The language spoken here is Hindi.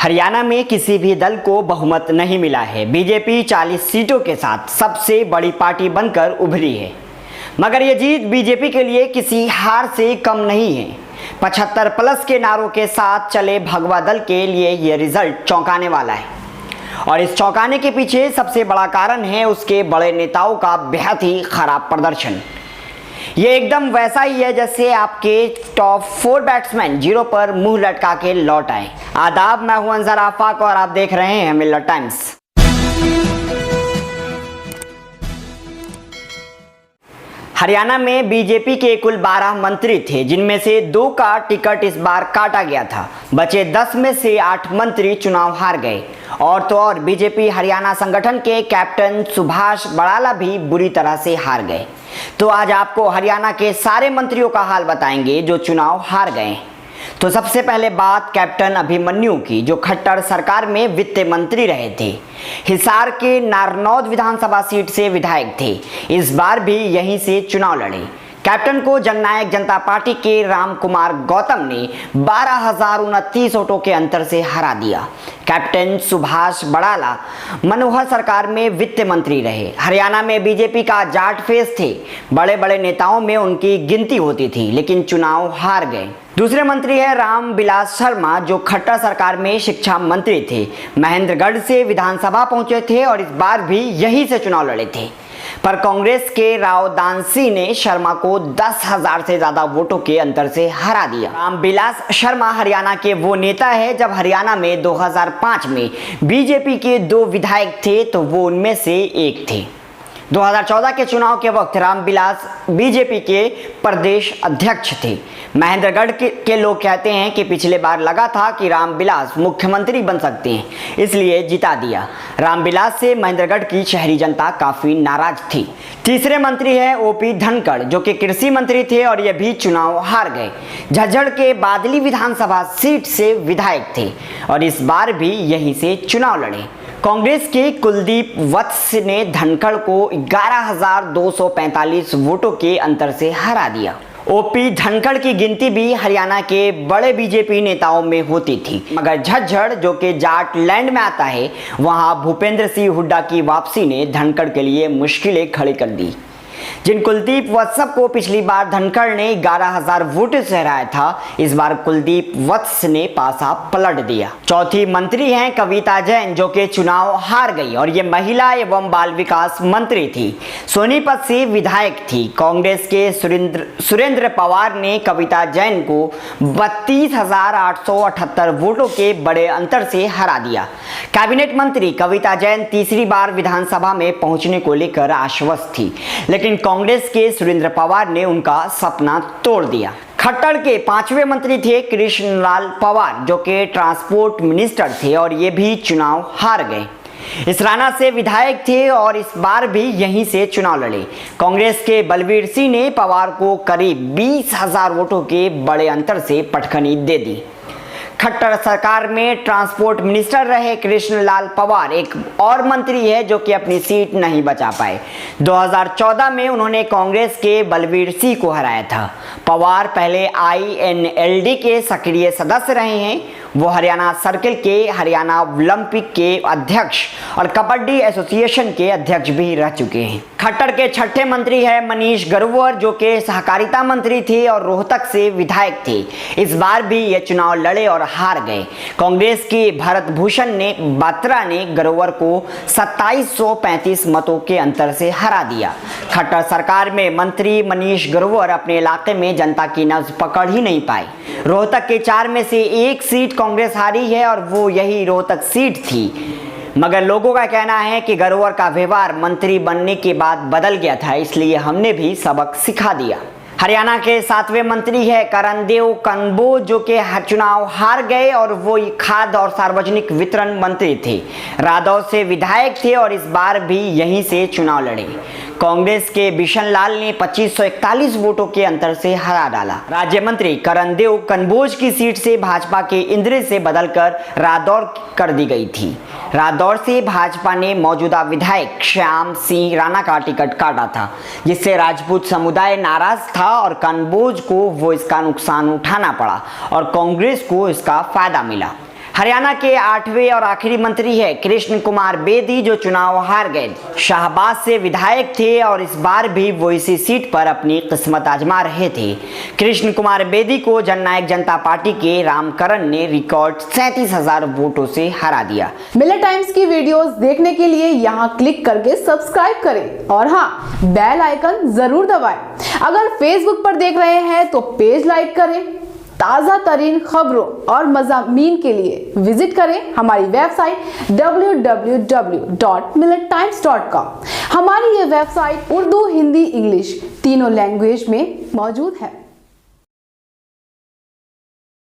हरियाणा में किसी भी दल को बहुमत नहीं मिला है। बीजेपी 40 सीटों के साथ सबसे बड़ी पार्टी बनकर उभरी है, मगर ये जीत बीजेपी के लिए किसी हार से कम नहीं है। 75 प्लस के नारों के साथ चले भगवा दल के लिए ये रिजल्ट चौंकाने वाला है, और इस चौंकाने के पीछे सबसे बड़ा कारण है उसके बड़े नेताओं का बेहद ही खराब प्रदर्शन। ये एकदम वैसा ही है जैसे आपके टॉप 4 बैट्समैन जीरो पर मुंह लटका के लौट आए। आदाब, मैं हूं अंजर आफाक और आप देख रहे हैं मिलर टाइम्स। हरियाणा में बीजेपी के कुल 12 मंत्री थे, जिनमें से 2 का टिकट इस बार काटा गया था। बचे 10 में से 8 मंत्री चुनाव हार गए। और तो और बीजेपी हरियाणा संगठन के कैप्टन सुभाष बड़ाला भी बुरी तरह से हार गए। तो आज आपको हरियाणा के सारे मंत्रियों का हाल बताएंगे जो चुनाव हार गए। तो सबसे पहले बात कैप्टन अभिमन्यु की, जो खट्टर सरकार में वित्त मंत्री रहे थे। हिसार के नारनौद विधानसभा सीट से विधायक थे, इस बार भी यहीं से चुनाव लड़े। कैप्टन को जननायक जनता पार्टी के राम कुमार गौतम ने 12,029 वोटों के अंतर से हरा दिया। कैप्टन सुभाष बड़ाला मनोहर सरकार में वित्त मंत्री रहे। हरियाणा में बीजेपी का जाट फेस थे, बड़े बड़े नेताओं में उनकी गिनती होती थी, लेकिन चुनाव हार गए। दूसरे मंत्री है रामविलास शर्मा, जो खट्टर सरकार में शिक्षा मंत्री थे। महेंद्रगढ़ से विधानसभा पहुंचे थे और इस बार भी यहीं से चुनाव लड़े थे, पर कांग्रेस के राव दानसी ने शर्मा को 10,000 से ज्यादा वोटों के अंतर से हरा दिया। रामविलास शर्मा हरियाणा के वो नेता है, जब हरियाणा में 2005 में बीजेपी के 2 विधायक थे तो वो उनमें से एक थे। 2014 के चुनाव के वक्त रामविलास बीजेपी के प्रदेश अध्यक्ष थे। महेंद्रगढ़ के लोग कहते हैं कि पिछले बार लगा था कि रामविलास मुख्यमंत्री बन सकते हैं, इसलिए जिता दिया। रामविलास से महेंद्रगढ़ की शहरी जनता काफी नाराज थी। तीसरे मंत्री है ओपी धनखड़, जो कि कृषि मंत्री थे और ये भी चुनाव हार गए। झज्जर के बादली विधानसभा सीट से विधायक थे और इस बार भी यहीं से चुनाव लड़े। कांग्रेस के कुलदीप वत्स ने धनखड़ को 11,245 वोटों के अंतर से हरा दिया। ओपी धनखड़ की गिनती भी हरियाणा के बड़े बीजेपी नेताओं में होती थी, मगर झज्जर, जो कि जाट लैंड में आता है, वहां भूपेंद्र सिंह हुड्डा की वापसी ने धनखड़ के लिए मुश्किलें खड़ी कर दी। जिन कुलदीप वत्स को पिछली बार धनखड़ ने 11,000 वोट से हराया था, इस बार कुलदीप वत्स ने पासा पलट दिया। चौथी मंत्री हैं कविता जैन, जो कि चुनाव हार गई और ये महिला एवं बाल विकास मंत्री थी। सोनीपत से विधायक थी। कांग्रेस के सुरेंद्र पवार ने कविता जैन को 32,878 वोटों के बड़े अंतर से हरा दिया। कैबिनेट मंत्री कविता जैन तीसरी बार विधानसभा में पहुंचने को लेकर आश्वस्त थी, लेकिन कांग्रेस के सुरेंद्र पवार ने उनका सपना तोड़ दिया। खट्टर के 5वें मंत्री थे कृष्णलाल पवार, जो कि ट्रांसपोर्ट मिनिस्टर थे और ये भी चुनाव हार गए। इसराना से विधायक थे और इस बार भी यहीं से चुनाव लड़े। कांग्रेस के बलवीर सिंह ने पवार को करीब 20,000 वोटों के बड़े अंतर से पटखनी दे दी। खट्टर सरकार में ट्रांसपोर्ट मिनिस्टर रहे कृष्णलाल पवार एक और मंत्री है जो कि अपनी सीट नहीं बचा पाए। 2014 में उन्होंने कांग्रेस के बलवीर सिंह को हराया था। पवार पहले INLD के सक्रिय सदस्य रहे हैं। वो हरियाणा सर्किल के हरियाणा ओलंपिक के अध्यक्ष और कबड्डी एसोसिएशन के अध्यक्ष भी रह चुके हैं। खट्टर के 6ठे मंत्री है मनीष ग्रोवर, जो कि सहकारिता मंत्री थे और रोहतक से विधायक थे। इस बार भी ये चुनाव लड़े और हार गए। कांग्रेस के भरत भूषण ने बात्रा ने ग्रोवर को 2735 मतों के अंतर से हरा दिया। खट्टर सरकार में मंत्री मनीष ग्रोवर अपने इलाके में जनता की नब्ज पकड़ ही नहीं पाए। रोहतक के 4 में से 1 सीट कांग्रेस हारी है और वो यही रोहतक सीट थी, मगर लोगों का कहना है कि ग्रोवर का व्यवहार मंत्री बनने के बाद बदल गया था, इसलिए हमने भी सबक सिखा दिया। हरियाणा के 7वें मंत्री है करणदेव कनबोज, जो कि चुनाव हार गए और वो खाद्य और सार्वजनिक वितरण मंत्री थे। रादौर से विधायक थे और इस बार भी यहीं से चुनाव लड़े। कांग्रेस के बिशन लाल ने 2541 वोटों के अंतर से हरा डाला। राज्य मंत्री करणदेव कनबोज की सीट से भाजपा के इंद्र से बदलकर रादौर कर दी गई थी। रादौर से भाजपा ने मौजूदा विधायक श्याम सिंह राणा का टिकट काटा था, जिससे राजपूत समुदाय नाराज था और कनबोज को वो इसका नुकसान उठाना पड़ा और कांग्रेस को इसका फायदा मिला। हरियाणा के 8वें और आखिरी मंत्री है कृष्ण कुमार बेदी, जो चुनाव हार गए। शाहबाद से विधायक थे और इस बार भी वो इसी सीट पर अपनी किस्मत आजमा रहे थे। कृष्ण कुमार बेदी को जननायक जनता पार्टी के रामकरण ने रिकॉर्ड 37,000 वोटों से हरा दिया। मिलर टाइम्स की वीडियोस देखने के लिए यहाँ क्लिक करके सब्सक्राइब करें और हाँ, बेल आइकन जरूर दबाएं। अगर फेसबुक पर देख रहे हैं तो पेज लाइक करें। ताज़ा तरीन खबरों और मज़ामीन के लिए विजिट करें हमारी वेबसाइट www.millertimes.com। हमारी ये वेबसाइट उर्दू, हिंदी, इंग्लिश तीनों लैंग्वेज में मौजूद है।